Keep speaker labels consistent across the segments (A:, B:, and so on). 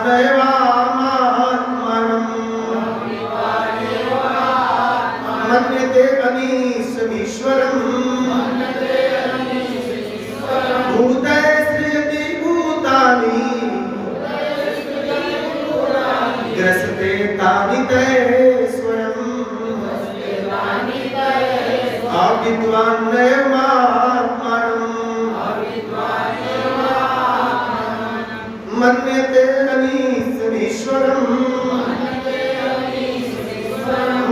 A: नैवात्मानम् मन्यते अनीशमीश्वरम् भूते सृजति भूतानि ग्रसते तानि ते स्वयं अविद्वान् नैवात्मानम् मन्यते अनीशमीश्वरम्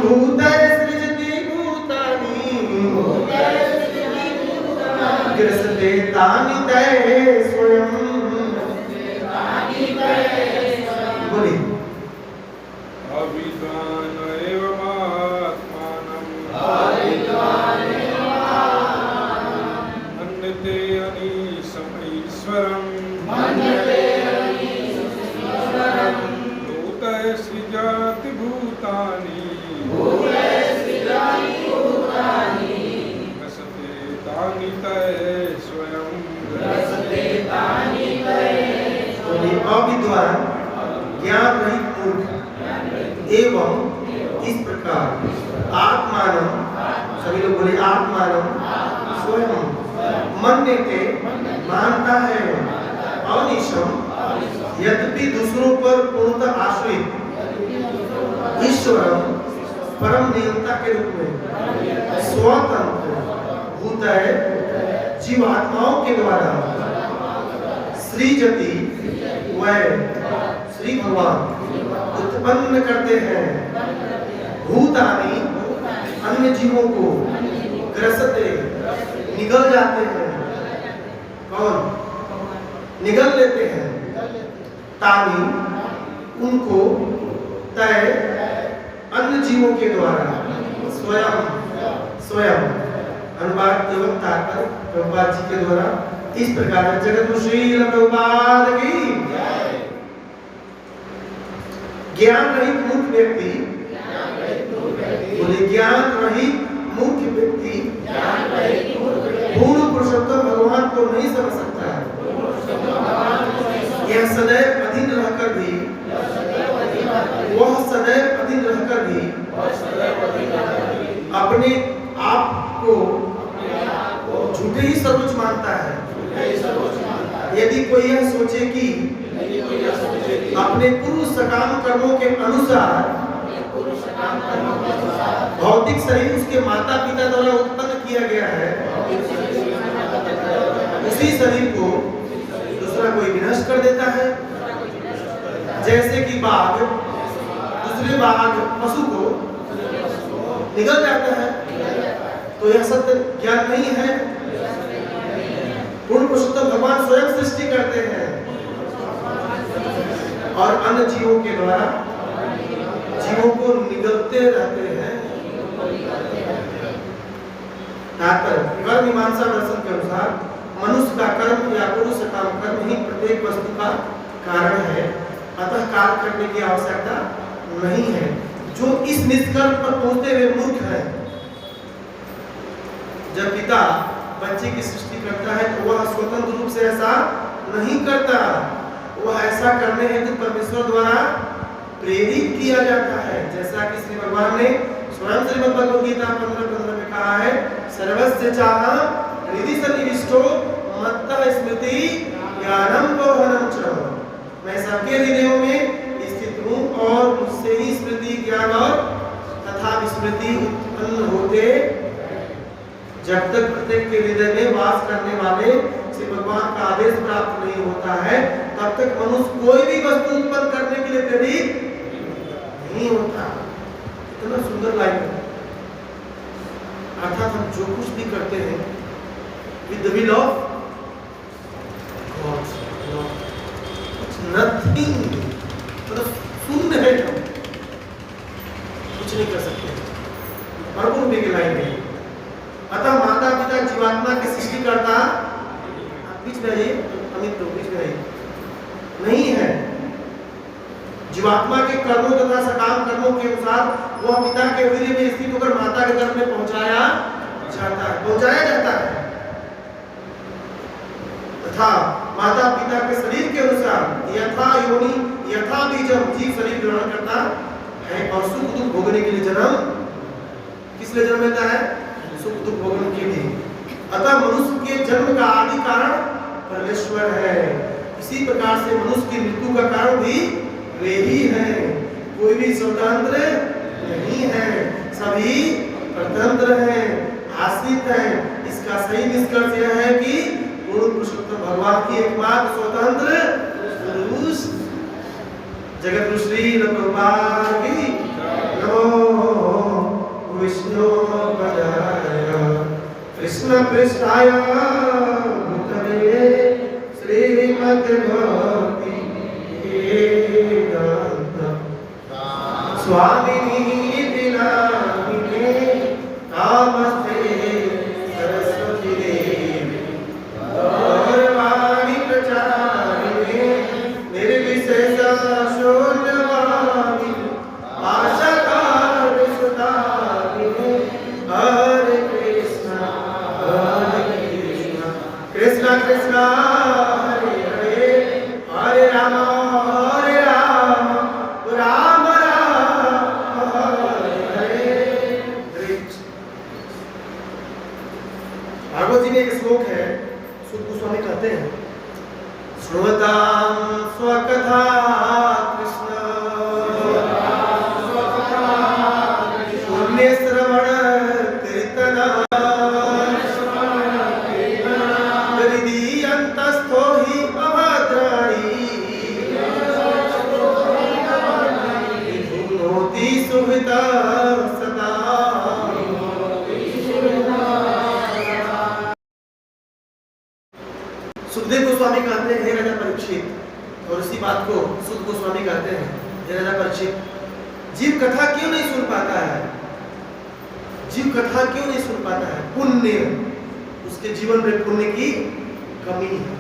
A: भूते सृजति भूतानि ग्रसते तानि ते स्वयं। बोलिए
B: अविद्वान् एवमात्मानं मन्यते अनीशमीश्वरम् भूतः सृजति भूतानि ग्रसते तानि ते स्वयं।
A: बोलिए अविद्वान ज्ञान रहित मूर्ख एवं इस प्रकार आत्मानं, सभी लोग बोले आत्मानं, स्वयं मन्यते मानता है अनिशम यद्यपि दूसरों पर पूर्णतः आश्रित ईश्वरम परम नियंता के रूप में स्वतंत्र भूतय जीवात्माओं के द्वारा सृजति वह श्री भगवान उत्पन्न करते हैं भूतानि अन्य जीवों को ग्रसते निगल जाते हैं। कौन निगल लेते हैं? तानि उनको तय अन्य जीवों के द्वारा स्वयं स्वयं अनुवाद एवं तात्पर्य प्रभुपाद जी के द्वारा इस प्रकार जगत श्रील प्रभुपाद की ज्ञान रहित मूर्ख व्यक्ति, बोले ज्ञान रहित मूर्ख व्यक्ति पूर्ण पुरुषोत्तम भगवान को नहीं समझ सकता है। यह सदैव अधीन रहकर भी अपने आप को झूठे ही सर्वोच्च मानता है। यदि कोई यह सोचे कि अपने पूर्व सकाम कर्मों के अनुसार भौतिक शरीर उसके माता पिता द्वारा उत्पन्न किया गया है, उसी शरीर को दूसरा कोई विनष्ट कर देता है। जैसे कि बाघ दूसरे बाघ पशु को निगल जाता है, तो यह सत्य ज्ञान नहीं है। पूर्ण पुरुषोत्तम भगवान स्वयं सृष्टि करते हैं और अन्य जीवों के द्वारा जीवों को निगलते रहते हैं। कर्म मीमांसा दर्शन के अनुसार मनुष्य का कर्म या पुरुष काम कर्म ही प्रत्येक वस्तु का कारण है, अतः कार्य करने की आवश्यकता नहीं है। जो इस निष्कर्ष पर पहुंचते हुए मूर्ख है, जब पिता बच्चे की सृष्टि करता है तो वह स्वतंत्र रूप से ऐसा नहीं करता, वह ऐसा करने हेतु परमेश्वर द्वारा प्रेरित किया जाता है। जैसा कि श्री भगवान ने स्वयं श्रीमद् भगवद गीता 15:15 में कहा है, सर्वस्य चाहं हृदि सन्निविष्टो मत्तः स्मृति ज्ञानम बोहनम च। मैं सबके हृदयों में स्थित हूँ और मुझसे ही स्मृति ज्ञान और तथा विस्मृति उत्पन्न होते। जब तक प्रत्येक के हृदय में वास करने वाले श्री भगवान का आदेश प्राप्त नहीं होता है, तब तक मनुष्य कोई भी वस्तु उत्पन्न करने के लिए प्रेरित नहीं होता। इतना सुंदर लाइन है। अर्थात हम जो कुछ भी करते हैं with the will of God, nothing, मतलब शून्य है, हम कुछ नहीं कर सकते। भरपूर भी की लाइन है। अतः माता पिता जीवात्मा के सृष्टिकर्ता बीच में आइए, अमित लोग बीच में आइए, नहीं है। जीवात्मा के कर्मों तथा सकाम कर्मों के अनुसार वह पिता के हृदय में स्थित होकर माता के गर्भ में पहुंचाया जाता है। तथा माता पिता के शरीर के अनुसार यथा योनि यथा बीजम जीव शरीर ग्रहण करता है और सुख दुख भोगने के लिए जन्म किस लिए जन्म लेता है? सुख दुख भोगने के लिए। अतः मनुष्य के जन्म का आदि कारण परमेश्वर है। इसी प्रकार से मनुष्य की मृत्यु का कारण भी वे ही है। कोई भी स्वतंत्र नहीं है, सभी परतंत्र हैं, आश्रित हैं। इसका सही निष्कर्ष यह है कि पूर्ण पुरुषोत्तम भगवान की एकमात्र स्वतंत्र पुरुष जगत गुरु श्री प्रभुपाद की नमो विष्णु पदाय कृष्ण पृष्ठाय भूतले श्रीमद् भक्ति वेदांत स्वामिनी नामिने नमस्ते सरस्वती देवी गौरवाणी प्रचारिणे निर्विशेष शून्यवादी आशाकार सुतारिणे हरे कृष्ण कृष्ण कृष्ण हरे हरे हरे राम राम राम हरे हरे। भागवत जी में एक श्लोक है, सुत गोस्वामी कहते हैं श्रोतां स्वकथा कृष्ण पुण्य श्रवण कीर्तन हृदि अंतस्थो हि अभद्राणि विधुनोति सुहृता सदा। सुखदेव गोस्वामी कहते हैं हे राजा परीक्षित, और इसी बात को सुत गोस्वामी कहते हैं हे राजा परीक्षित, जीव कथा क्यों नहीं सुन पाता है? जीव कथा क्यों नहीं सुन पाता है? पुण्य, उसके जीवन में पुण्य की कमी है।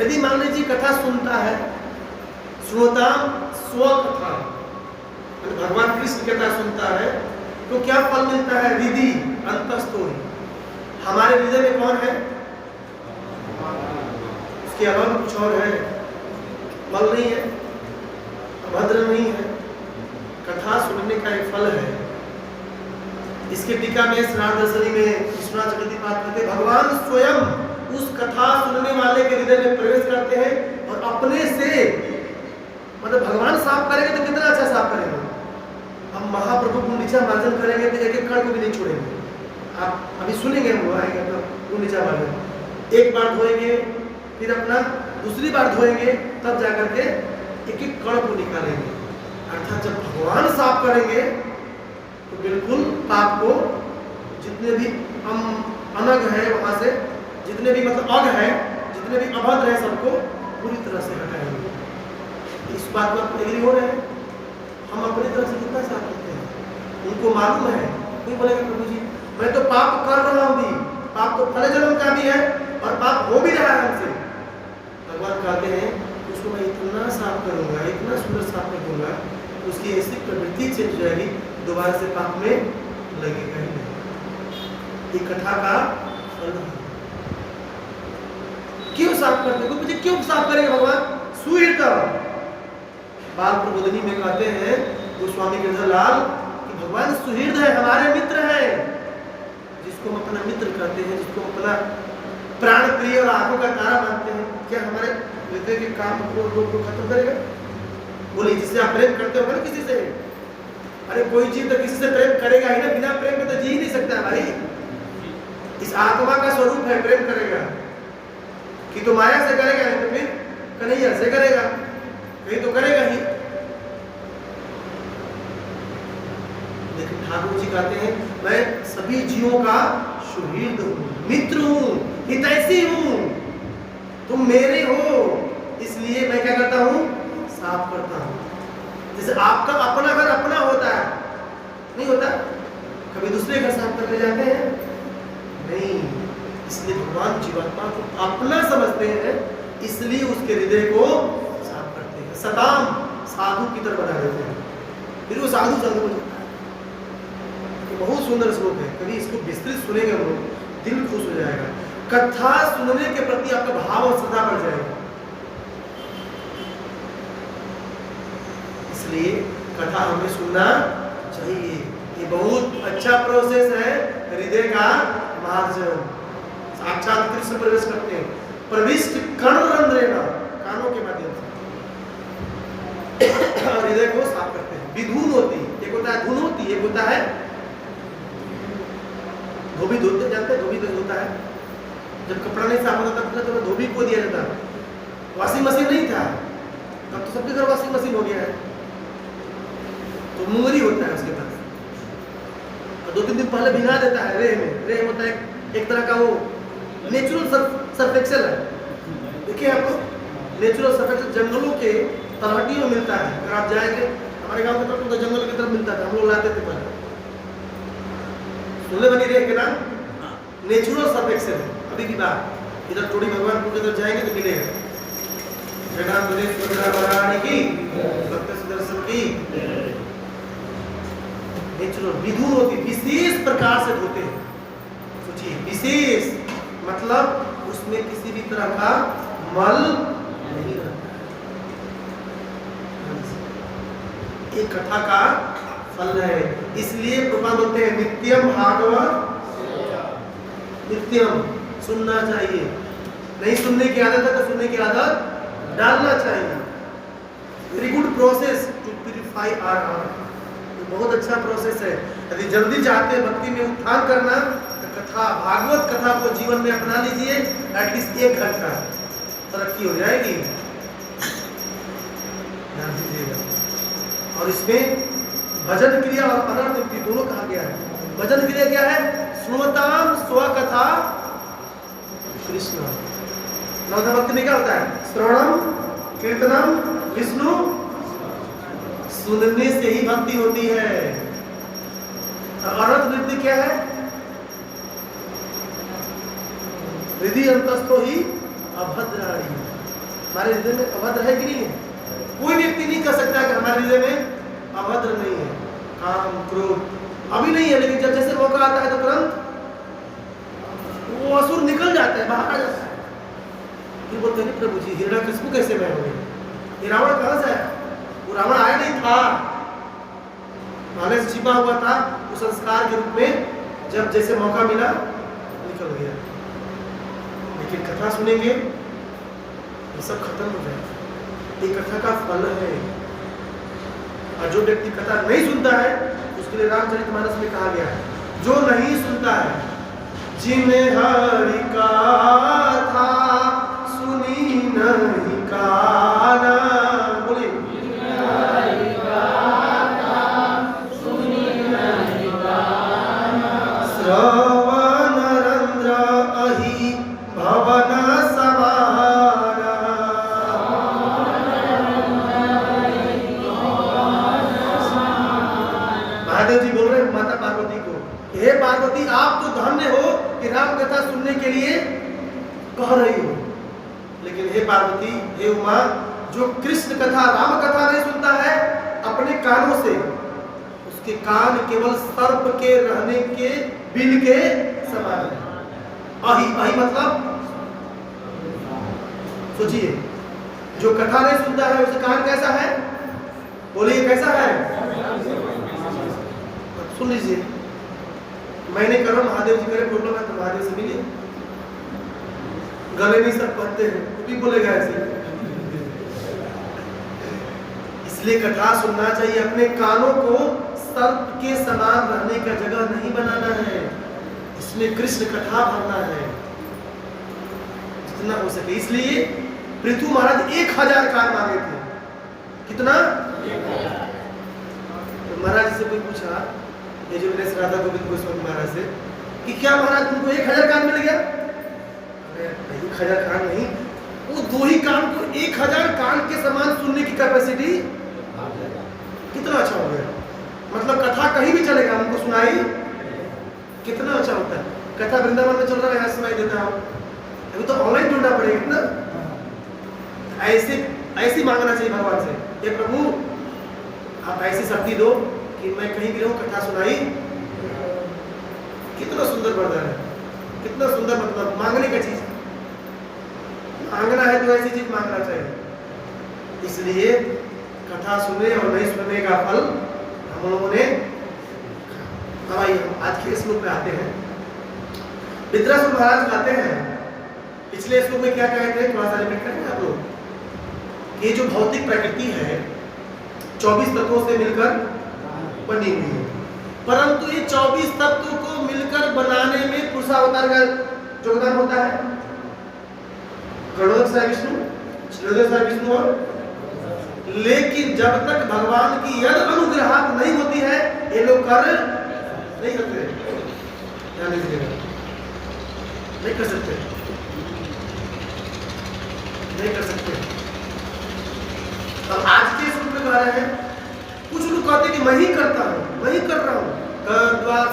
A: यदि मान लीजिए कथा सुनता है, श्रोता स्वकथा भगवान कृष्ण कथा सुनता है तो क्या फल मिलता है? हृदि अंतस्थो हि, हमारे हृदय में कौन है? उसके अलावा कुछ और है? मल नहीं है, अभद्र नहीं है। कथा सुनने का एक फल है। इसके टीका में स्नान दर्शनी में विश्वनाथ चक्रवर्ती कहते भगवान स्वयं उस कथा सुनने वाले के हृदय में प्रवेश करते हैं और अपने से, मतलब भगवान साफ करेंगे तो कितना अच्छा साफ करेंगे। हम महाप्रभु गुंडीचा मार्जन करेंगे तो एक एक कण को भी नहीं छोड़ेंगे। आप अभी सुनेंगे, वो आएगा तो गुंडीचा मार्जन एक बार धोएंगे, फिर अपना दूसरी बार धोएंगे, तब जाकर के एक एक कण को निकालेंगे। अर्थात जब भगवान साफ करेंगे तो बिल्कुल पाप को, जितने भी अनग है वहां से, जितने भी मतलब अग है, जितने भी अभद्र है, सबको पूरी तरह से हटाएंगे। इस बात पर आप एग्री हो रहे हैं? हम अपनी तरफ से कितना साफ करते हैं, उनको मालूम है। कोई बोलेगा प्रभु जी मैं तो पाप कर रहा हूँ भी, पाप तो फल जन्म का भी है और पाप हो भी रहा है हमसे। भगवान कहते हैं उसको मैं इतना साफ करूंगा, इतना सुंदर साफ कर दूंगा, उसकी ऐसी प्रवृत्ति चेंज हो जाएगी, दोबारा से पाप में लगेगा ही नहीं। ये कथा का फल है। क्यों साफ करते? कोई पूछे क्यों साफ करेंगे भगवान? सुहृद बाल प्रबोधनी में कहते हैं गोस्वामी गिरधरलाल कि भगवान सुहृद है, हमारे मित्र है। जिसको हम अपना मित्र कहते हैं, जिसको अपना प्राण प्रिय और आंखों का तारा मानते हैं, क्या हमारे हृदय के काम को खत्म करेगा? बोलिए, जिससे आप प्रेम करते हो ना किसी से, अरे कोई चीज तो किसी से प्रेम करेगा ही ना, बिना प्रेम के तो जी ही नहीं सकता भाई। इस आत्मा का स्वरूप है, प्रेम करेगा कि तो माया से करेगा, नहीं तो फिर कन्हैया से करेगा, कहीं तो करेगा ही। लेकिन ठाकुर जी कहते हैं मैं सभी जीवों का सुहृद हूँ, मित्र हूँ, हितैषी हूँ, तुम मेरे हो, इसलिए मैं क्या करता हूँ? साफ करता हूँ। जैसे आपका अपना घर अपना होता है, नहीं होता? कभी दूसरे घर साफ करने जाते हैं? नहीं। इसलिए भगवान जीवात्मा को अपना समझते हैं, इसलिए उसके हृदय को साफ करते हैं, सताम साधु की तरह बना देते हैं, फिर वो साधु साधु बन जाता है। बहुत सुंदर श्लोक है, कभी इसको विस्तृत सुनेंगे हम लोग, दिल खुश हो जाएगा। कथा सुनने के प्रति आपका भाव और श्रद्धा बढ़ जाएगा। इसलिए कथा हमें सुनना चाहिए। ये बहुत अच्छा प्रोसेस है हृदय का मार्जन। साक्षात कृष्ण प्रवेश करते हैं, प्रविष्ट कर्णरंध्रेण, कानों के माध्यम से हृदय को साफ करते हैं। विधुन होती, एक होता है धुन होती, एक होता है धोबी धोते, जानते हैं धोबी होता है, जब कपड़ा नहीं साफ होता था तो धोबी को दिया जाता। वॉशिंग मशीन नहीं था, अब तो सबके घर वॉशिंग मशीन हो गया है, तो मुंगरी होता है उसके पास, और 2-3 दिन पहले भिगा देता है रेह में। रेह होता है एक तरह का वो नेचुरल सर्फ एक्सेल है, देखिए आपको नेचुरल सर्फ एक्सेल जंगलों के तलहटियों में मिलता है। अगर आप जाएंगे हमारे गांव की तरफ तो जंगल की तरफ मिलता था, हम लोग लाते थे पहले। सुनने बनी रेह के नाम नेचुरल सर्फ एक्सेल है। अभी की बात इधर थोड़ी भगवानपुर की तरफ जाएंगे तो मिलेगा। भक्त सुदर्शन की नेचुरल विधुन होती, विशेष प्रकार से धोते हैं। सोचिए विशेष मतलब उसमें किसी भी तरह का मल नहीं रहता। ये कथा का फल है। इसलिए प्रभुपाद बोलते हैं नित्यम भागवत, नित्यम सुनना चाहिए। नहीं सुनने की आदत है तो सुनने की आदत डालना चाहिए। Very good process to purify our heart. बहुत अच्छा प्रोसेस है। यदि जल्दी चाहते हैं भक्ति में उत्थान करना तो कथा, भागवत कथा को जीवन में अपना लीजिए। एटलीस्ट 1 घंटा तरक्की हो जाएगी, ध्यान दीजिएगा। और इसमें भजन क्रिया और अनर्थ निवृत्ति दोनों कहा गया है। भजन क्रिया क्या है? श्रुताम स्वकथा कृष्ण। नवधा भक्ति में क्या होता है? श्रवणम कीर्तनम विष्णु, सुनने से ही भक्ति होती है। अनर्थ निवृत्ति क्या है? हृदय अंतस्थो ही अभद्राणी। हमारे हृदय में अभद्र है कि नहीं है? कोई व्यक्ति नहीं कह सकता कि हमारे हृदय में अभद्र नहीं है। काम क्रोध अभी नहीं है, लेकिन जब जैसे मौका आता है तो तुरंत वो असुर निकल जाता है, बाहर आ जाता है। फिर बोलते हैं प्रभु जी हिरण्यकशिपु कैसे मैं हो गए? ये रावण कहां से आया? वो रावण आया नहीं था, पहले से छिपा हुआ था। उस संस्कार के रूप में जब जैसे मौका मिला निकल गया। लेकिन कथा सुनेंगे ये सब खत्म हो जाएगा। ये कथा का फल है। और जो व्यक्ति कथा नहीं सुनता है उसके लिए रामचरितमानस में कहा गया है, जो नहीं सुनता है, जिन्हें हरि कथा सुनी नहीं काना, बोलिए श्रवण रंध्र अहि भवन समाना। महादेव जी बोल रहे हैं माता पार्वती को, हे पार्वती आप तो धन्य हो कि राम कथा सुनने के लिए कह रही हो। लेकिन हे पार्वती, हे उमा, जो कृष्ण कथा राम कथा नहीं सुनता है अपने कानों से, उसके कान केवल सर्प के रहने के बिल के समान है। अहि, अहि मतलब सोचिए, जो कथा नहीं सुनता है उसका कान कैसा है? बोलिए कैसा है? सुन लीजिए, मैंने करो महादेव जी करे प्रॉब्लम है तो महादेव से मिलिए। गले नहीं सब पहनते हैं, वो भी बोलेगा ऐसे। इसलिए कथा सुनना चाहिए। अपने कानों को सर्प के समान रहने का जगह नहीं बनाना है, इसमें कृष्ण कथा भरना है जितना हो सके। इसलिए पृथु महाराज 1000 कान मांगे थे। कितना? तो महाराज से कोई पूछा, ये जो राधा गोविंद गोस्वामी महाराज से, कि क्या महाराज तुमको 1000 कान मिल गया? अरे 1000 कान नहीं, वो 2 ही कान को 1000 कान के समान सुनने की कैपेसिटी। कितना अच्छा हो गया, मतलब कथा कहीं भी चलेगा हमको सुनाई, कितना अच्छा होता है। कथा वृंदावन में चल रहा है, यहाँ सुनाई देता हूँ। अभी तो ऑनलाइन ढूंढना पड़ेगा ना। ऐसे ऐसी मांगना चाहिए भगवान से, हे प्रभु आप ऐसी शक्ति दो कि मैं कहीं भी रहूं कथा सुनाई। कितना सुंदर वरदान है। कितना सुंदर मतलब मांगने का चीज, मांगना है तो ऐसी चीज मांगना चाहिए। इसलिए कथा सुने और नहीं सुनने का फल हम लोगों ने। अब आइए हम आज के श्लोक में आते हैं। विद्याधर महाराज कहते हैं, पिछले श्लोक में क्या कहे थे, थोड़ा सा रिपीट करेंगे आप लोग। ये जो भौतिक प्रकृति है 24 तत्वों से मिलकर बनी हुई है, परंतु ये 24 तत्वों को मिलकर बनाने में पुरुषावतार का योगदान होता है। गणोदक विष्णु, श्रीधर विष्णु और, लेकिन जब तक भगवान की यद अनुग्रह नहीं होती है ये लोग कार्य नहीं करते, ध्यान दीजिएगा, नहीं कर सकते, नहीं कर सकते। अब आज के शुरू में कह रहे हैं, कुछ लोग कहते हैं कि मैं ही करता हूं, मैं ही कर रहा हूं,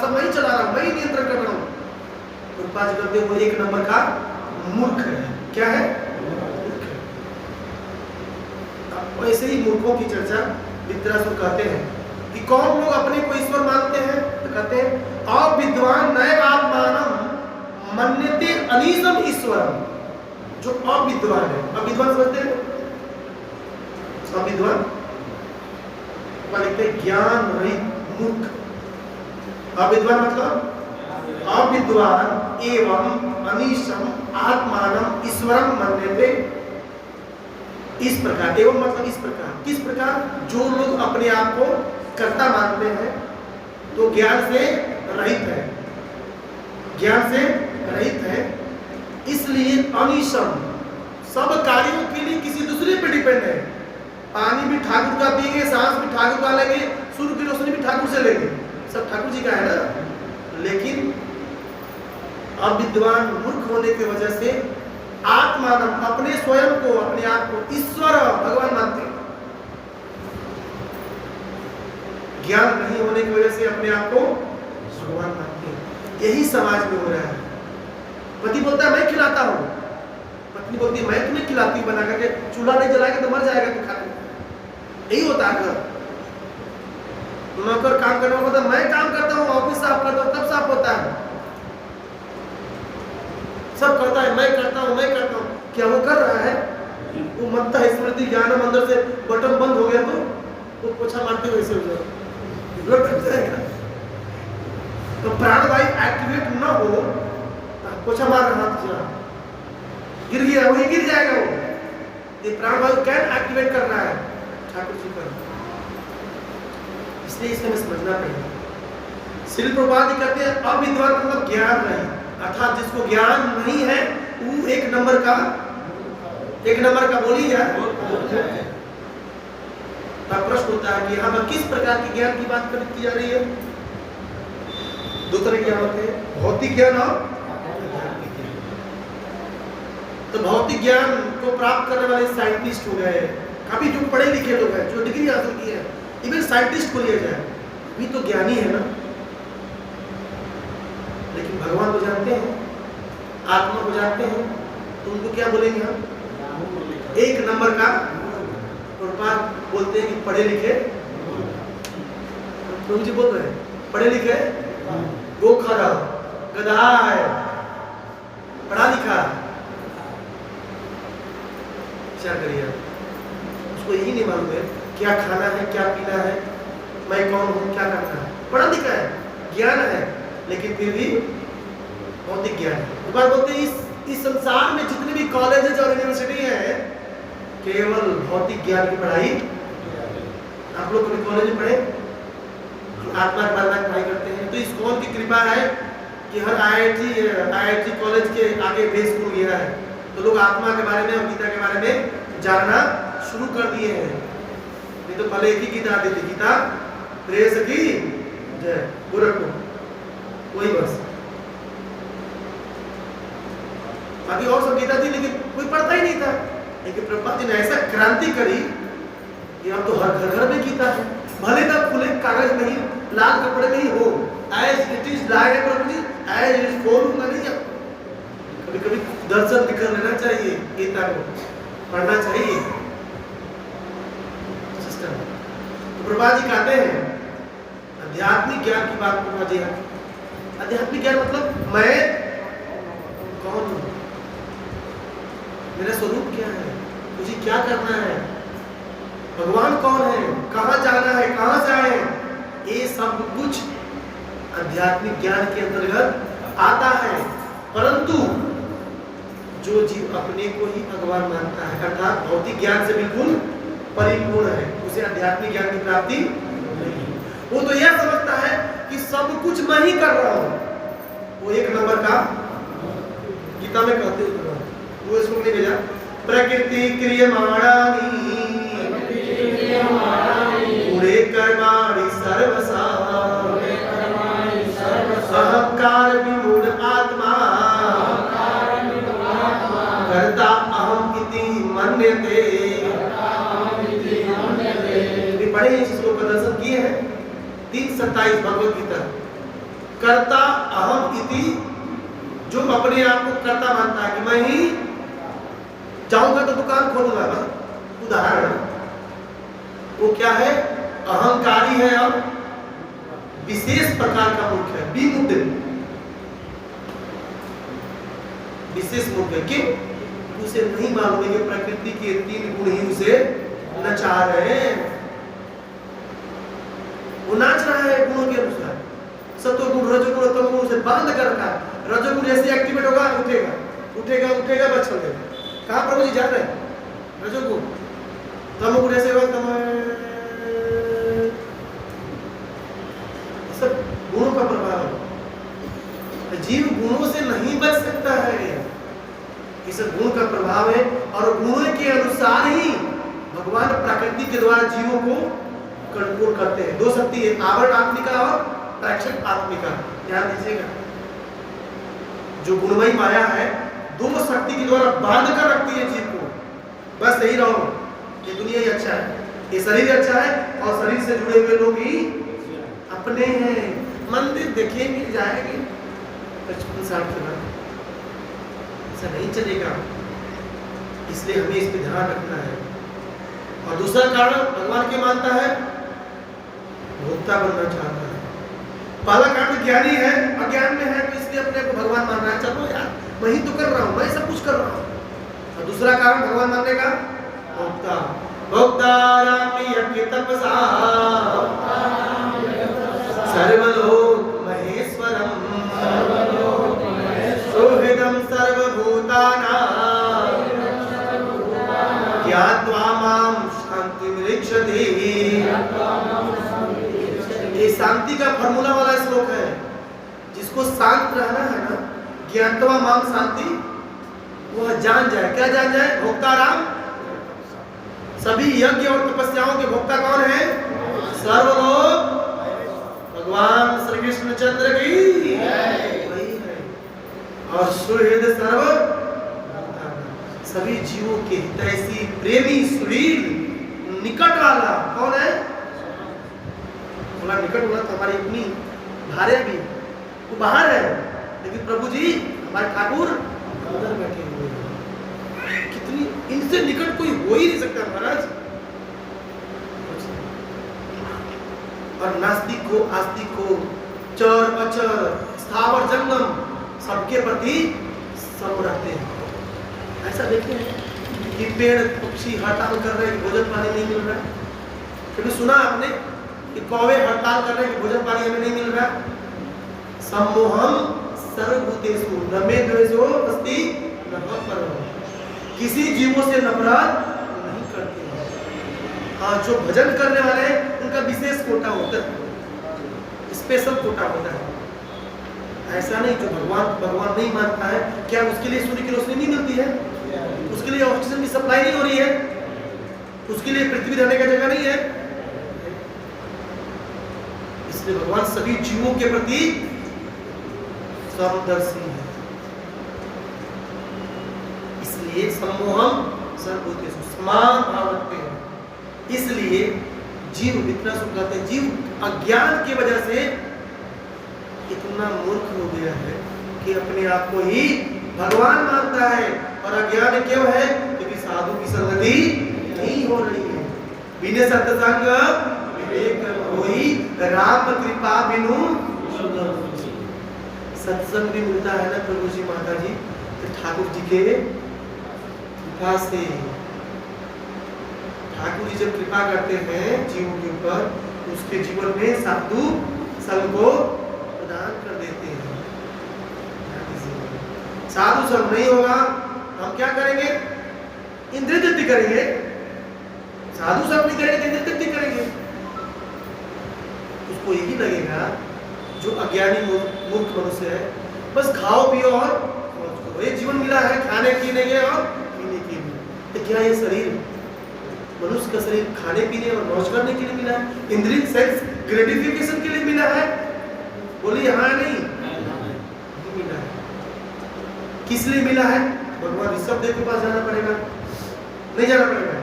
A: सब मैं ही चला रहा हूं, मैं ही नियंत्रण कर रहा हूं। तो पांच करते वो एक नंबर का मूर्ख है। क्या है? मूर्ख है। वैसे ही मूर्खों की चर्चा विद्याधर कहते हैं कि कौन लोग अपने को ईश्वर मानते हैं, तो कहते हैं अविद्वान नैव आत्मानं मन्यते अनीशम ईश्वरम। जो अविद्वान है, अविद्वान समझते हैं, अविद्वान लिखते ज्ञान रहित मूर्ख। अविद्वान मतलब अविद्वान एवं अनीशम आत्मानं ईश्वरम मन्यते। इस प्रकार, एवं मतलब इस प्रकार, किस प्रकार? जो लोग अपने आप को कर्ता मानते हैं तो ज्ञान से रहित है, ज्ञान से रहित है, इसलिए अनीशम सब कार्यों के लिए किसी दूसरे पे डिपेंड है। पानी भी ठाकुर का पिएंगे, सांस भी ठाकुर का लेंगे, सूर्य की रोशनी भी ठाकुर से लेंगे, सब ठाकुर जी का है ना। लेकिन अविद्वान मूर्ख होने की वजह से आत्मान अपने स्वयं को, अपने आप को ईश्वर भगवान मानते हैं। ज्ञान नहीं होने की वजह से अपने आप को भगवान मानते हैं। यही समाज में हो रहा है। पति बोलता है मैं खिलाता हूं, पत्नी बोलती है मैं तुम्हें खिलाती हूं, बना करके चूल्हा नहीं जलाएगा तो मर जाएगा तू खाने। यही होता है। नौकर काम करने वाला मैं काम करता हूं, ऑफिस साफ करता हूं, तब साफ होता है। सब करता है, मैं करता हूं, मैं करता हूं। क्या वो कर रहा है? वो मत्ता है स्मृति ज्ञानम, अंदर से बटन बंद हो गया तो वो पोछा मारते हुए ऐसे लटक जाएगा। तो प्राणवायु एक्टिवेट न हो, पोछा मार रहा था, गिर गया, वही गिर जाएगा। वो ये प्राणवायु कैन एक्टिवेट कर रहा है ठाकुर जी पर। इसलिए इसे हमें समझना पड़ेगा। श्रील प्रभुपाद कहते हैं अविद्वान मतलब ज्ञान नहीं, अर्थात जिसको ज्ञान नहीं है वो एक नंबर का बोली जाए। तब प्रश्न होता है कि यहाँ पर किस प्रकार के ज्ञान की बात की जा रही है? दो तरह के ज्ञान होते हैं, भौतिक ज्ञान और आध्यात्मिक ज्ञान। तो भौतिक ज्ञान को प्राप्त करने वाले साइंटिस्ट हो गए, काफी जो पढ़े लिखे लोग हैं, जो डिग्री हासिल की है, इवन साइंटिस्ट को लिया जाए, भी तो ज्ञानी है ना। लेकिन भगवान को जानते हैं, आत्मा को जानते हैं, तो उनको क्या बोलेंगे हम? एक नंबर का। प्रभुपाद बोलते हैं कि पढ़े लिखे, प्रभु जी बोल रहे हैं पढ़े लिखे गोखर गधा है, पढ़ा लिखा। क्या करिए, उसको यही नहीं मालूम है क्या खाना है, क्या पीना है, मैं कौन हूँ, क्या करना है। पढ़ा लिखा है, ज्ञान है, लेकिन फिर भी भौतिक ज्ञान है। बात बोलते हैं इस संसार में जितने भी कॉलेजेस और यूनिवर्सिटी हैं, केवल भौतिक ज्ञान की पढ़ाई। आप लोग कभी कॉलेज में पढ़े? आत्मा के बारे में पढ़ाई करते हैं, तो इस कौन की कृपा है कि हर IIT कॉलेज के आगे बेस स्कूल गया है, तो लोग आत्मा के बारे में और गीता के बारे में जानना शुरू कर दिए हैं। नहीं तो पहले एक ही गीता आती थी, गीता प्रेस की जय गोरखपुर, वही बस, बाकी और सब गीता थी, लेकिन कोई पढ़ता ही नहीं था। लेकिन प्रभुपाद जी ने ऐसा क्रांति करी कि अब तो हर घर में गीता है, भले ना खुले कागज में ही, लाल कपड़े में ही हो, एज इट इज लाए प्रभु जी, एज इट इज खोलूंगा नहीं। कभी कभी दर्शन भी कर लेना चाहिए, गीता को पढ़ना चाहिए सिस्टम। तो प्रभुपाद जी कहते हैं आध्यात्मिक ज्ञान की बात प्रभुपाद जी है। आध्यात्मिक ज्ञान मतलब मैं मेरा स्वरूप क्या है, मुझे क्या करना है, भगवान कौन है, कहाँ जाना है, कहाँ से आए हैं, ये सब कुछ आध्यात्मिक ज्ञान के अंतर्गत आता है। परंतु जो जीव अपने को ही भगवान मानता है, अर्थात भौतिक ज्ञान से बिल्कुल परिपूर्ण है, उसे आध्यात्मिक ज्ञान की प्राप्ति नहीं। वो तो यह समझता है कि सब कुछ मैं ही कर रहा हूं। वो एक नंबर का गीता में कहते हैं, वो इसको नहीं भेजा, प्रकृति क्रियमाणानि गुणे कर्माणि सर्वसा अहंकार विमूढ़ आत्मा कर्ता अहम इति मन्यते। बड़े इस श्लोक का दर्शन किए हैं 3:27 भगवत गीता। कर्ता अहम इति, जो अपने आप को कर्ता मानता है कि मैं ही जाऊंगा तो दुकान खोलूंगा, उदाहरण वो क्या है, अहंकारी है और विशेष प्रकार का मूर्ख है, विमुक्त, विशेष मूर्ख है। क्यों? उसे नहीं मालूम है कि प्रकृति के 3 गुण ही उसे नचा रहे हैं। वो नाच रहा है गुणों के अनुसार, सत्वगुण रजोगुण तमोगुण उसे बांध कर रखा है। रजोगुण जैसे एक्टिवेट होगा उठेगा उठेगा उठेगा बच चलेगा। कहाँ प्रभु जी जा रहे हैं? रजोगुण। तमोगुण ऐसे होगा, सब गुणों का प्रभाव है। जीव गुणों से नहीं बच सकता है, इस गुण का प्रभाव है। और गुणों के अनुसार ही भगवान प्रकृति के द्वारा जीवों को कंट्रोल करते हैं। 2 शक्ति है, आवरण आत्मिका और प्रेक्षक आत्मिका। ध्यान दीजिएगा, जो गुणमयी माया है 2 शक्ति के द्वारा बांध कर रखती है जीव को। बस यही रहो, ये दुनिया ही अच्छा है, ये शरीर अच्छा है, और शरीर से जुड़े हुए लोग ही अपने हैं। मंदिर देखेंगे जाएंगे 55-60 के बाद, ऐसा नहीं चलेगा। इसलिए हमें इस पर ध्यान रखना है। और दूसरा कारण भगवान के मानता है, भोक्ता बनना चाहता है। पहला कारण ज्ञानी है, अज्ञान में है तो इसलिए अपने को भगवान मान रहा है, चलो यार मैं ही तो कर रहा हूँ, मैं सब कुछ कर रहा हूँ। और दूसरा कारण भगवान मानने का, भोक्ता। भोक्ताराम यज्ञ तपसा सर्वलोक महेश्वरम सोहृदम सर्वभूतानां ज्ञात्वा मां शान्तिमृच्छति। ये शांति का फॉर्मूला वाला श्लोक है। जिसको शांत रहना है ना, ज्ञात्वा मां शांति, वह जान जाए। क्या जान जाए? भोक्ताराम। सभी यज्ञ और तपस्याओं के भोक्ता कौन है? सर्वलोक भगवान श्री कृष्ण चंद्र की वही है। और सुहृद सर्व सभी जीवों के हितैषी प्रेमी सुहृद निकट वाला कौन है? बोला निकट वाला तो हमारी अपनी भार्या भी, वो बाहर है, लेकिन प्रभु जी हमारे ठाकुर अंदर बैठे हुए हैं। कितनी इनसे निकट कोई हो ही नहीं सकता महाराज। और नास्तिक हो आस्तिक हो, चर अचर स्थावर जंगम, सबके प्रति सम रहते हैं। ऐसा देखते हैं कि पेड़ पक्षी हड़ताल कर रहे हैं, भोजन पानी नहीं मिल रहा है। कभी सुना आपने कि कौवे हड़ताल कर रहे हैं कि भोजन पानी हमें नहीं मिल रहा? सम्मोहम सर्वभूतेषु न मे द्वेषो अस्ति न परम। किसी जीवों से नफरत नहीं करते। हाँ, जो भजन करने वाले हैं उनका विशेष कोटा होता है, स्पेशल कोटा होता है। ऐसा नहीं जो भगवान नहीं मानता है, क्या उसके लिए सूर्य की रोशनी नहीं मिलती है? उसके लिए ऑक्सीजन की सप्लाई नहीं हो रही है? उसके लिए पृथ्वी रहने का जगह नहीं है? इसलिए भगवान सभी जीवों के प्रति समदर्शी है। इसलिए सम्मोहम सर्वभूतेषु समान भाव रखते हैं। इसलिए जीव इतना सुख कहते हैं, जीव अज्ञान की वजह से इतना मूर्ख हो गया है कि अपने आप को ही भगवान मानता है। और अज्ञान क्यों है? क्योंकि साधु की संगति नहीं हो रही है। बिना सत्संग विवेक होई, राम कृपा बिनु सत्संग भी मिलता है ना प्रभु जी माता जी, तो ठाकुर जी के कृपा से ठाकुर जी जब कृपा करते हैं जीव के ऊपर, उसके जीवन में साधु संग को प्रदान कर देते हैं। साधु संग नहीं होगा, हम क्या करेंगे? इंद्रिय तृप्ति करेंगे। साधु संग नहीं करेंगे, इंद्रिय तृप्ति करेंगे। उसको यही लगेगा, जो अज्ञानी मूर्ख मनुष्य है, बस खाओ पियो और मौज करो। ये जीवन मिला है खाने पीने के और पीने के लिए। तो क्या ये शरीर, मनुष्य का शरीर खाने पीने और मौज करने के लिए मिला है? इंद्रिय सेंस ग्रेटिफिकेशन के लिए मिला है? बोलिए हाँ नहीं मिला है। किस लिए मिला है? भगवान ऋषभ देव के पास जाना पड़ेगा? नहीं जाना पड़ेगा?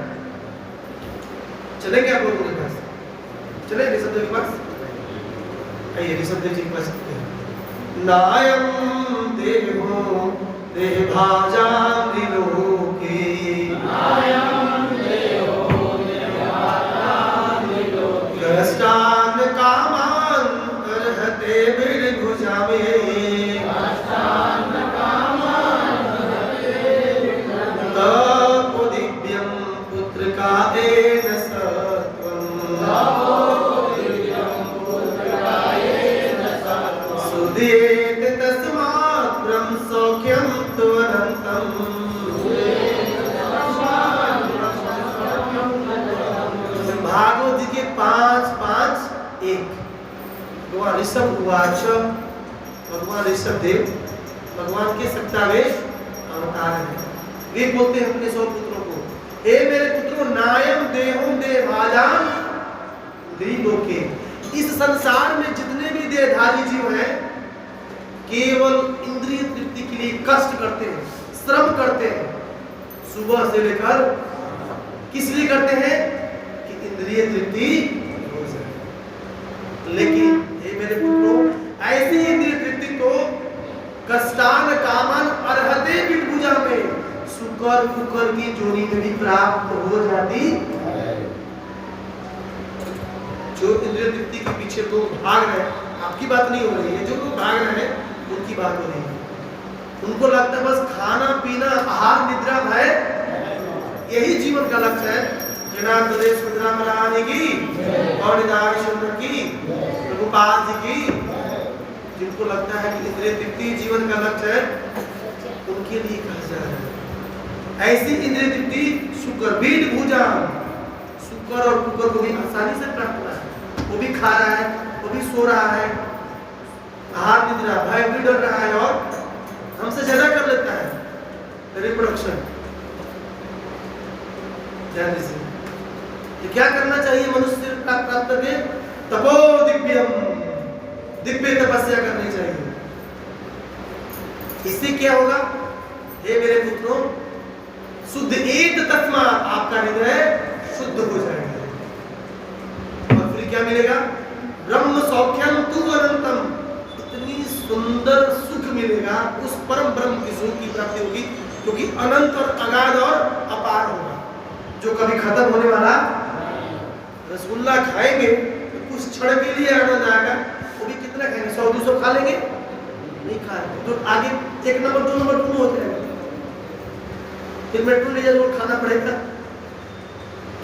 A: चलेंगे आप लोगों के पास? चले ऋषभ देव के पास? आइए ऋषभ देव जी के पास चलते हैं। नायम देहो देह भाजां त्रिलोके, कष्टान कामान अर्हते बिर्भुजामे, तपो दिव्यं पुत्रकादेन सत्वं, सुदेत तस्मात् ब्रह्म सौख्यं त्वनन्तं। भागवत जी के 5:5-1। भगवान ऋषभ उवाच, भगवान ऋषभ देव भगवान के 27वें अवतार हैं। वे बोलते हैं अपने 100 पुत्रों को, हे मेरे पुत्रों, नायम देहम देहभाजां त्रिलोके। इस संसार में जितने भी देहधारी जीव हैं, केवल इंद्रिय तृप्ति के लिए कष्ट करते हैं, श्रम करते हैं, सुबह से लेकर किस लिए करते हैं? कि इंद्रिय तृप्ति हो जाए। लेकिन हे मेरे पुत्रों, ऐसी इंद्रिय तृप्ति तो कष्टान कामान अर्हते बिर्भुजा में, शुकर कुकर की जोनी में भी प्राप्त हो जाती है। जो इंद्रिय तृप्ति के पीछे तो भाग रहे हैं, आपकी बात नहीं हो रही है, जो लोग भाग रहे हैं उनकी बात हो रही है। उनको लगता है बस खाना पीना आहार निद्रा भय यही जीवन का लक्ष्य है। जनार्दन सुंदराम रानी की और की प्रभुपाद जी की, जिनको लगता है कि इंद्रिय तृप्ति जीवन का लक्ष्य है, उनके लिए कहा जा रहा है। ऐसी इंद्रिय तृप्ति शुकर बीट भुजा, शुकर और कुकर को भी आसानी से प्राप्त हो रहा है। वो भी खा रहा है, वो भी सो रहा है, आहार निद्रा भय भी डर रहा है और हमसे ज्यादा कर लेता है रिप्रोडक्शन। ध्यान दीजिए, तो क्या करना चाहिए मनुष्य प्राप्त करके? तपो दिव्यम, दिव्य तपस्या करनी चाहिए। इससे क्या होगा? हे मेरे पुत्रों, शुद्ध एक तस्मात्, आपका हृदय शुद्ध हो जाएगा। और फिर क्या मिलेगा? ब्रह्म सौख्यम तु अनंतम, इतनी सुंदर सुख मिलेगा, उस परम ब्रह्म की सुख की प्राप्ति होगी, क्योंकि अनंत और अगाध और अपार होगा, जो कभी खत्म होने वाला। रसगुल्ला खाएंगे तो कुछ क्षण के लिए आनंद आएगा, वो भी कितना खाएंगे? 100-200 खा लेंगे? नहीं खाएंगे, तो आगे 1 नंबर 2 नंबर 2 हो जाएगा। फिर मेट्रो ले जाकर खाना पड़ेगा,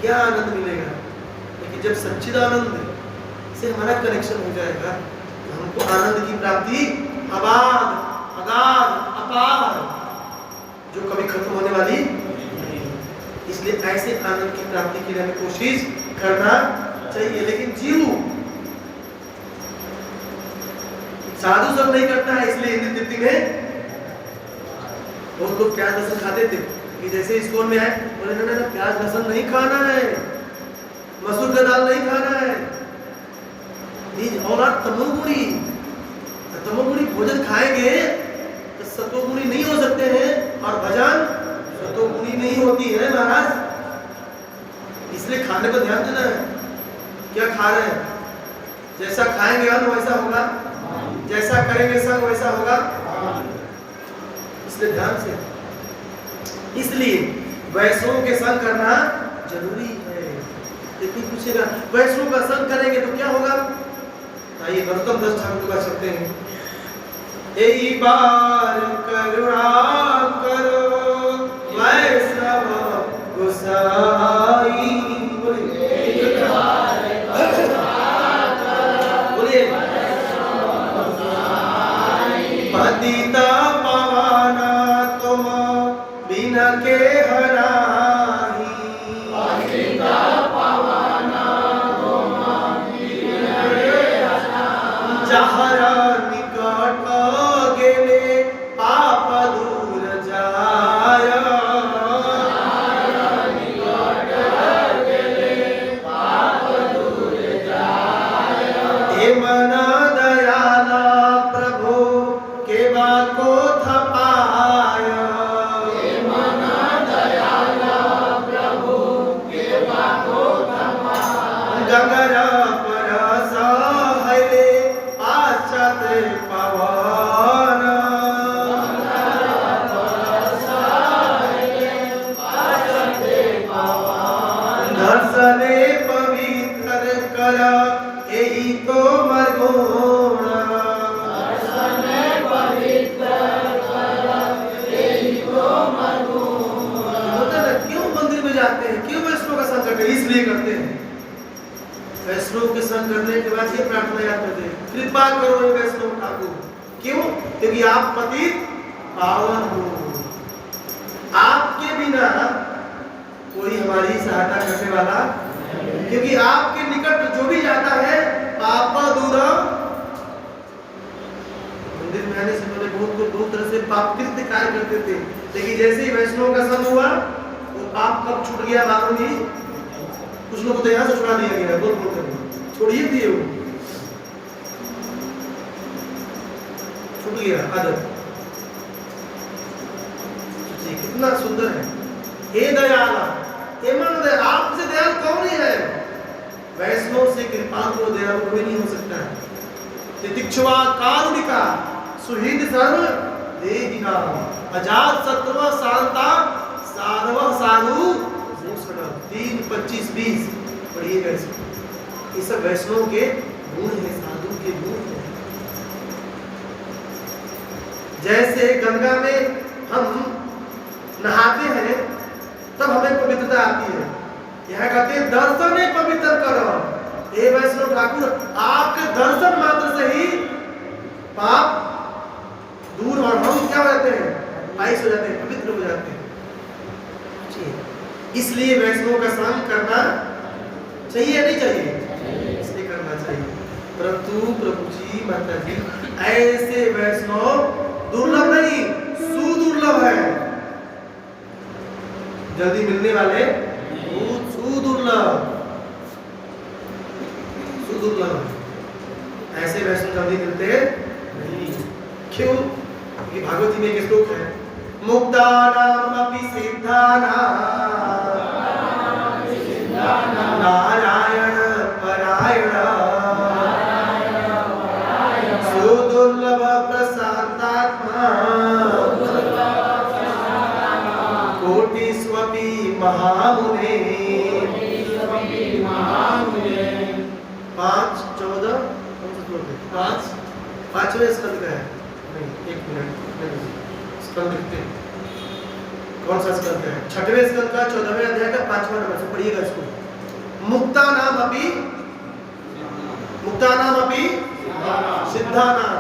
A: क्या आनंद मिलेगा? लेकिन जब सच्चिदानंद से हमारा कनेक्शन हो जाएगा, तो हमको आनंद की प्राप्ति अबाध अगाध अपार, जो कभी खत्म होने वाली। इसलिए ऐसे आनंद की प्राप्ति के लिए हमें कोशिश करना चाहिए। लेकिन जीव साधु सब नहीं करता है, इसलिए इंद्रिय तृप्ति में बहुत लोग प्याज लहसुन खाते थे, कि जैसे इस्कॉन में आए बोले ना प्याज लहसुन नहीं खाना है, मसूर का दाल नहीं खाना है, और तमोगुणी भोजन खाएंगे तो सतोगुणी नहीं हो सकते हैं, और भजन सतोगुणी नहीं होती है महाराज। इसलिए खाने पर ध्यान देना है, क्या खा रहे हैं। जैसा खाएंगे अन्न वैसा होगा, जैसा करेंगे संग वैसा होगा, इसलिए ध्यान से। इसलिए वैष्णव के संग करना जरूरी है। लेकिन पूछेगा वैष्णव का संग करेंगे तो क्या होगा? आइए नरोत्तम दास ठाकुर का चलते हैं। एक बार करुणा करो वैष्णव इनके हराही जहरा निकट गेले पाप दूर जाय हे मन दयाला प्रभु के बाको थपाय गगर पर सहले पाश्चात पवन दर्शने पवित्र कर यही तो मरगुण होता है, क्यों मंदिर में जाते हैं, क्यों वैष्णव का संग करते हैं? इसलिए करते हैं। वैष्णव के संग करने के बाद ये प्रार्थना याद करते हैं, कृपा करो हे वैष्णव ठाकुर। क्यों? क्योंकि आप पतित पावन हो, आपके बिना कोई हमारी सहायता करने वाला, क्योंकि आपके निकट जो भी जाता है पाप दूर। मंदिर में आने से पहले बहुत तरह से पाप कृत्य कार्य करते थे, लेकिन जैसे ही वैष्णव का संग हुआ वो पाप कब छूट गया मालूम नहीं। कुछ लोग तो यहाँ से छुड़ा दिया गया, बोल कर छोड़िए दिए वो छूट गया आदत। कितना सुंदर है, हे दयाला, हे मन दया, आपसे दयालु कौन ही है? वैष्णव से कृपालु और दयालु कोई नहीं हो सकता है। तितिक्षुवा कारुणिका सुहृद सर्व देहिना अजात शत्रु शांता साधव साधु 3:25-20 पढ़िएगा इसको। ये सब वैष्णव के गुण है, साधु के गुण है। जैसे गंगा में हम नहाते हैं तब हमें पवित्रता आती है, यहाँ कहते हैं दर्शन ही पवित्र करो। हे वैष्णव ठाकुर, आपके दर्शन मात्र से ही पाप दूर और हम क्या हो जाते हैं, आइस हो जाते हैं, पवित्र हो जाते हैं। इसलिए वैष्णव का संग करना चाहिए या नहीं चाहिए? इसलिए करना चाहिए। परंतु प्रभु जी, माता जी, ऐसे वैष्णव दुर्लभ नहीं, सुदुर्लभ है। जल्दी मिलने वाले बहुत सुदुर्लभ है। ऐसे वैष्णव जल्दी मिलते नहीं। क्यों? क्योंकि भागवत में एक श्लोक है, मुक्तानाम अपि सिद्धानाम नारायण परायण सुदुर्लभ प्रशांतात्मा कोटिस्वपि महामुने 5:14 पांचवें स्कंद का है। नहीं, एक मिनट, स्कंद लिखते हैं। कौन सा स्कंद है? 6वें स्कंद का 14वें अध्याय का 5वां नंबर से पढ़िएगा इसको। मुक्ता नाम अपि सिद्धा नाम,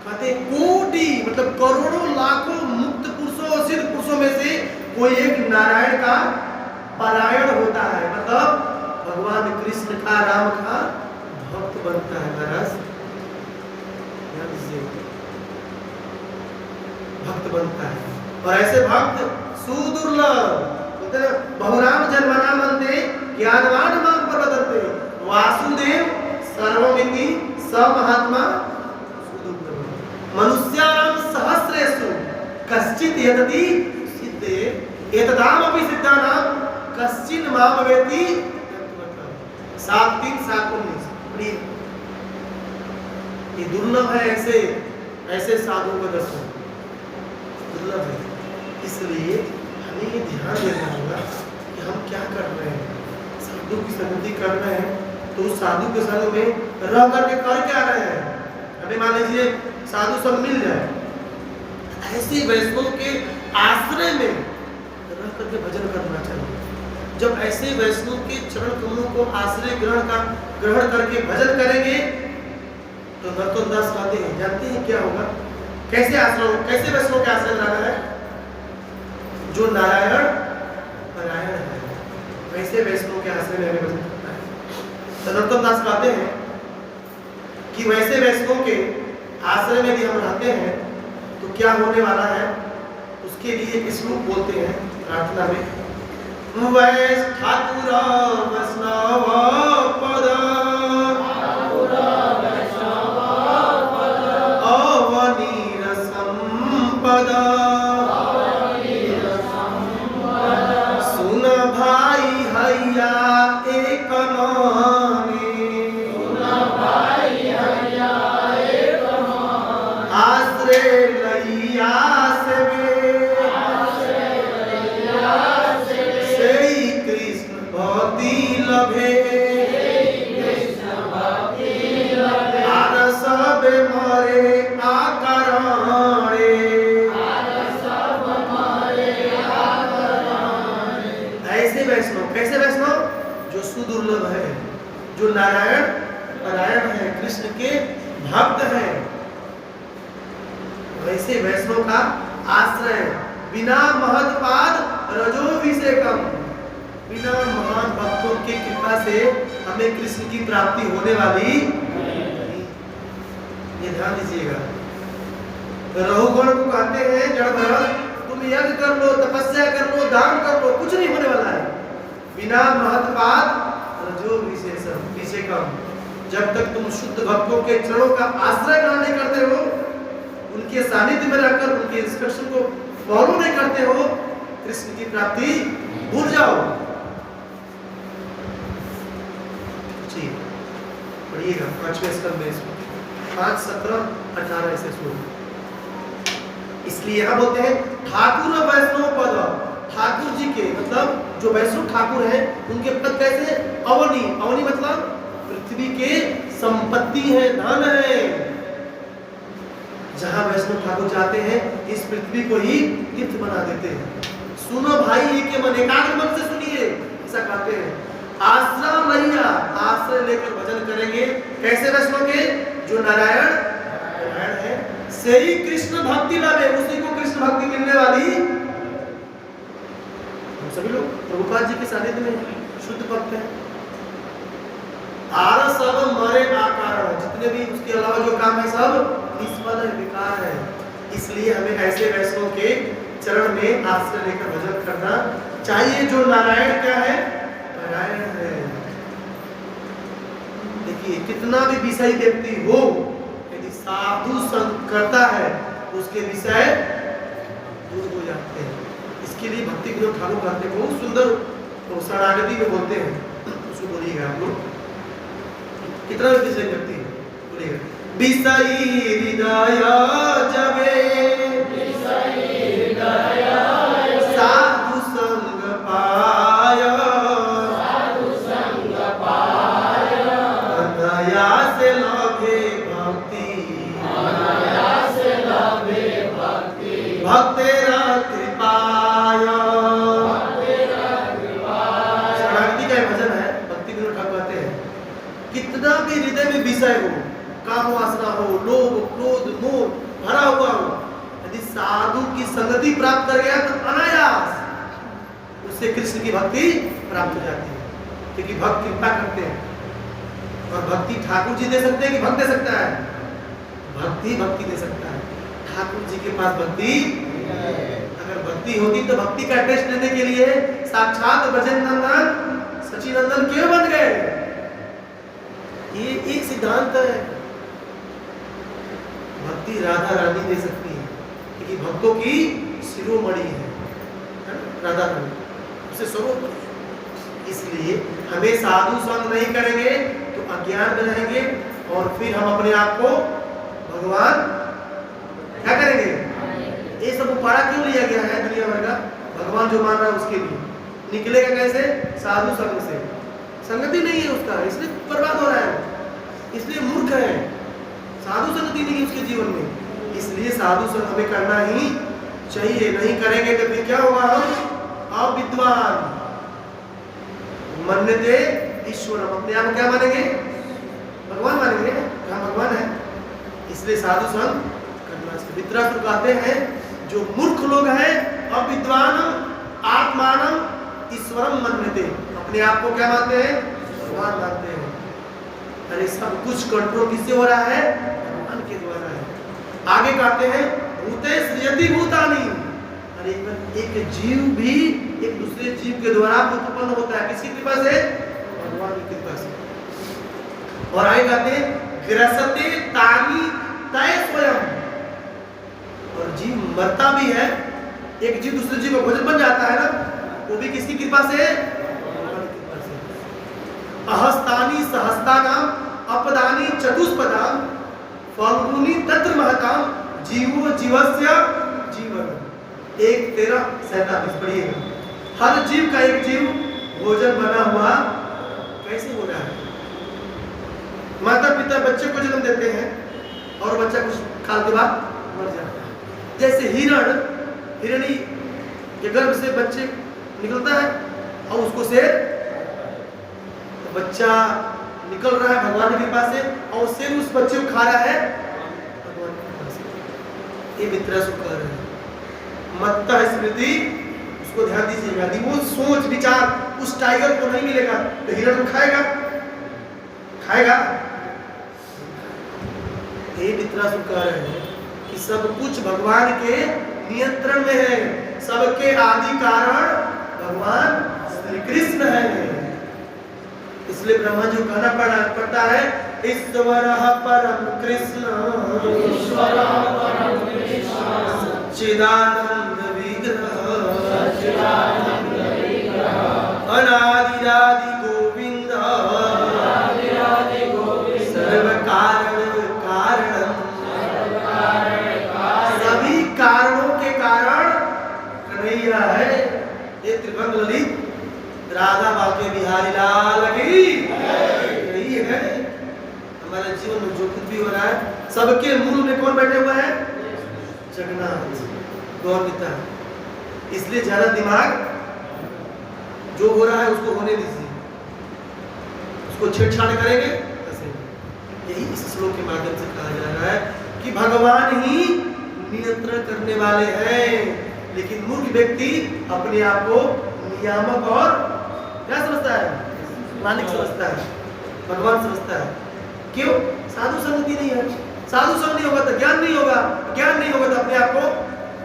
A: कहते कोटि मतलब करोड़ों लाखों मुक्त पुरुषों और सिद्ध पुरुषों में से कोई एक नारायण का परायण होता है, मतलब भगवान कृष्ण का, राम का भक्त बनता है। महाराज भक्त बनता है, और ऐसे भक्त सुदुर्लभ, बहुराम जन्मना मनते ज्ञानवान मां प्रवदन्ते वासुदेव सर्वमिति स महात्मा सुदुर्लभ। मनुष्याणां सहस्रेषु कश्चित् यतति सिद्धे एतदामपि सिद्धानां कश्चिन् मां वेति 7:3-7:19। ये दुर्लभ है, ऐसे साधुओं का दर्शन दुर्लभ है। इसलिए हमें ये ध्यान देना होगा कि हम क्या कर रहे हैं। साधु की संगति कर रहे हैं तो उस साधु के संग में रह करके कर क्या रहे हैं। अभी मान लीजिए साधु संग मिल जाए, ऐसे वैष्णव के आश्रय में रह करके भजन करना चाहिए। जब ऐसे वैष्णव के चरण कमलों को आश्रय ग्रहण करके भजन करेंगे तो नर्तन दास कहते हैं, जानते हैं क्या होगा? कैसे वैष्णव के आश्रय में रहना है? जो नारायण परायण है, वैसे वैष्णव के आश्रय में हमें भजन करना है। तो नरोत्तम दास कहते हैं कि वैसे वैष्णव के आश्रय में भी हम रहते हैं तो क्या होने वाला है, उसके लिए एक श्लोक बोलते हैं प्रार्थना में, वैष्णव ठाकुर वैष्णव पद अवनीर संपद सुन भाई हैया एक आश्रय लैया से कृष्ण भक्ति लभे आर सब मरे आकरणे। ऐसे वैष्णव, कैसे वैष्णव? जो सुदुर्लभ है, जो नारायण परायण है, कृष्ण के भक्त है, वैसे वैष्णव का आश्रय बिना महत्पाद रजोभिषेकम, बिना महान भक्तों की कृपा से हमें कृष्ण की प्राप्ति होने वाली नहीं। ये ध्यान दीजिएगा। रहुगण को कहते हैं जड़ भरत, तुम यज्ञ कर लो, तपस्या कर लो, दान कर लो, कुछ नहीं होने वाला है बिना महत्पाद रजोभिषेकम। जब तक तुम शुद्ध भक्तों के चरणों का आश्रय ग्रहण नहीं करते हो, उनके सानिध्य में रहकर उनके इंस्ट्रक्शन को फॉलो नहीं करते हो, कृष्ण की प्राप्ति भूल जाओ। पढ़िएगा 5वें स्कंद में 5, 17, 18 ऐसे शुरू। इसलिए यहां बोलते हैं ठाकुर वैष्णव पद, ठाकुर जी के मतलब जो वैष्णव ठाकुर हैं उनके पद कैसे? अवनी, अवनी मतलब पृथ्वी के संपत्ति है, धन है। जहां वैष्णव ठाकुर जाते हैं इस पृथ्वी को ही तीर्थ बना देते हैं। सुनो भाई एक मन, एकाग्र मन से सुनिए, ऐसा कहते हैं। आश्रम लैया, आश्रय लेकर भजन करेंगे कैसे वैष्णव के? जो नारायण नारायण है, से ही कृष्ण भक्ति लाभे, उसी को कृष्ण भक्ति मिलने वाली। हम सभी लोग प्रभुपाद जी के सानिध्य में शुद्ध भक्त हैं। आर सब मरे आकार, जितने भी उसके अलावा जो काम है सब निष्फल है, बेकार है। इसलिए हमें ऐसे वैष्णव के चरण में आश्रय लेकर भजन करना चाहिए, जो नारायण क्या है? परायण है। देखिए कितना भी विषय व्यक्ति हो, यदि साधु संग करता है उसके विषय दूर हो जाते हैं। इसके लिए भक्ति विनोद ठाकुर कहते हैं, बहुत सुंदर शरणागति में बोलते हैं, उसको बोलिएगा आप लोग। कितना भी विषय व्यक्ति बोलिएगा, विषय हृदय जबे साधु संग पाय, अनया से लभे भक्ति, भक्तेरा कृपाय। शरणागति का भजन है, भक्ति विनोद ठाकुर कहते हैं कितना भी हृदय में विषय हो, काम वासना हो, लोभ क्रोध मोह भरा हुआ हो, यदि साधु की संगति प्राप्त कर गया तो अनायास उससे कृष्ण की भक्ति प्राप्त हो जाती है, क्योंकि भक्त कृपा करते हैं। और भक्ति ठाकुर जी दे सकते हैं कि भक्त दे सकता है? भक्ति भक्ति दे सकता है। ठाकुर जी के पास भक्ति, अगर भक्ति होती तो भक्ति का टेस्ट लेने के लिए साक्षात ब्रजेंद्र नंदन सचिनंदन क्यों बन गए? ये एक सिद्धांत है। भक्ति राधा रानी दे सकती है, क्योंकि भक्तों की शिरोमणि है राधा रानी, उसे स्वरूप। इसलिए हमें साधु संग नहीं करेंगे तो अज्ञान में रहेंगे, और फिर हम अपने आप को भगवान क्या करेंगे? ये सब उपाड़ा क्यों लिया गया है दुनिया भर का? भगवान जो मान रहा है उसके लिए निकलेगा कैसे? साधु संग से। संगति नहीं है उसका, इसलिए बर्बाद हो रहा है, इसलिए मूर्ख है, साधु संगति नहीं है उसके जीवन में। इसलिए साधु संग हमें करना ही चाहिए, नहीं करेंगे तो फिर क्या होगा? हम अविद्वान मन्यते ईश्वरम, अपने आप क्या मानेंगे? भगवान मानेंगे, क्या भगवान है। इसलिए साधु संग करना चाहिए। वितरासुर कहते हैं जो मूर्ख लोग हैं, अविद्वान ईश्वरम मन्यते, अपने आप को क्या मानते हैं? भगवान मानते हैं। अरे सब कुछ कंट्रोल किससे हो रहा है? भगवान के द्वारा है। आगे कहते हैं भूते सृजति भूतानि, अरे एक जीव भी एक दूसरे जीव के द्वारा उत्पन्न होता है, किसकी कृपा से? भगवान की कृपा से। और आगे कहते हैं ग्रसते तानि तय स्वयं, और जीव मरता भी है, एक जीव दूसरे जीव का भोजन बन जाता है ना, वो भी किसकी कृपा से? भगवान की कृपा से। अहस्तानि सहस्तानाम अपदानि चतुष्पदाम फल्गुनी तत्र महताम जीवो जीवस्य जीवन। 1:13-47 पढ़िएगा। हर जीव का एक जीव भोजन बना हुआ कैसे हो रहा है? माता पिता बच्चे को जन्म देते हैं और बच्चा कुछ काल के बाद मर जाता है। जैसे हिरणी के गर्भ से बच्चे निकलता है और उसको से तो बच्चा निकल रहा है भगवान की कृपा से, और शेर उस बच्चे को खा रहा है भगवान की कृपा से। ये मित्र सुख कर रहे हैं। मत्ता स्मृति, उसको ध्यान दीजिएगा। यदि वो सोच विचार उस टाइगर को नहीं मिलेगा तो हिरण को खाएगा? ये मित्र सुख कर रहे हैं कि सब कुछ भगवान के नियंत्रण में है, सबके आदि कारण भगवान श्री कृष्ण है। इसलिए ब्रह्मा जी को कहना पड़ता है ईश्वरः परम कृष्ण सच्चिदानंद विग्रह अनादिरादि गोविंद सर्व कारण सभी कारणों के कारण कन्हैया है। ये त्रिभंग ललित राधा बाके बिहारी लाल की यही है। हमारे जीवन में जो कुछ भी हो रहा है सबके मूल में कौन बैठे हुए हैं? जगन्नाथ गौर पिता। इसलिए ज्यादा दिमाग जो हो रहा है उसको होने दीजिए, उसको छेड़छाड़ करेंगे कैसे? यही इस श्लोक के माध्यम से कहा जा रहा है कि भगवान ही नियंत्रण करने वाले हैं, लेकिन मूर्ख व्यक्ति अपने आप को नियामक और क्या समझता है? मालिक समझता है, भगवान समझता है। क्यों? साधु संगति नहीं है। साधु संग नहीं होगा तो ज्ञान नहीं होगा, ज्ञान नहीं होगा तो अपने आप को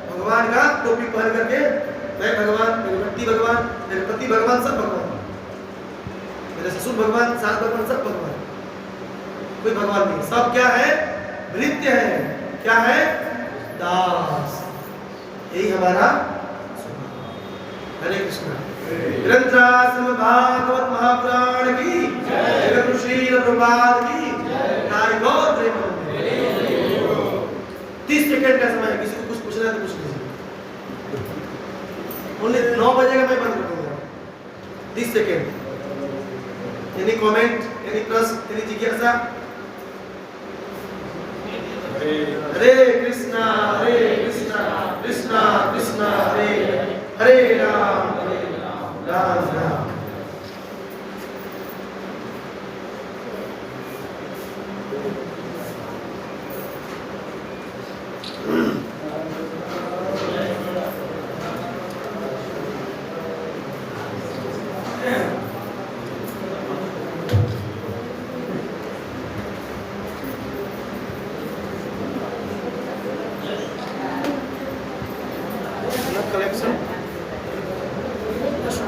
A: भगवान का टोपी पहन करके मैं भगवान, मेरी पति भगवान, मेरे पति भगवान, सब भगवान, मेरे ससुर भगवान, सास भगवान, सब भगवान। कोई भगवान नहीं, सब क्या है? भृत्य है। क्या है? दास। यही हमारा हरे कृष्ण। ग्रंथराज भागवत महापुराण की जगत ऋषि प्रभात की तारीख 30 सेकंड का समय है। किसी को कुछ पूछना है तो पूछ लीजिए। ओनली 9 बजे का मैं बंद कर दूंगा। 30 सेकंड। एनी कमेंट, एनी प्रश्न, एनी जिज्ञासा? हरे कृष्णा कृष्णा कृष्णा हरे हरे राम राम राम।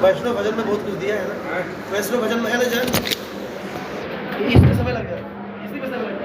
A: वैष्णव भजन में बहुत कुछ दिया है ना, वैष्णव भजन में है ना जान, इसमें समय लग गया, इसी में समय लग गया।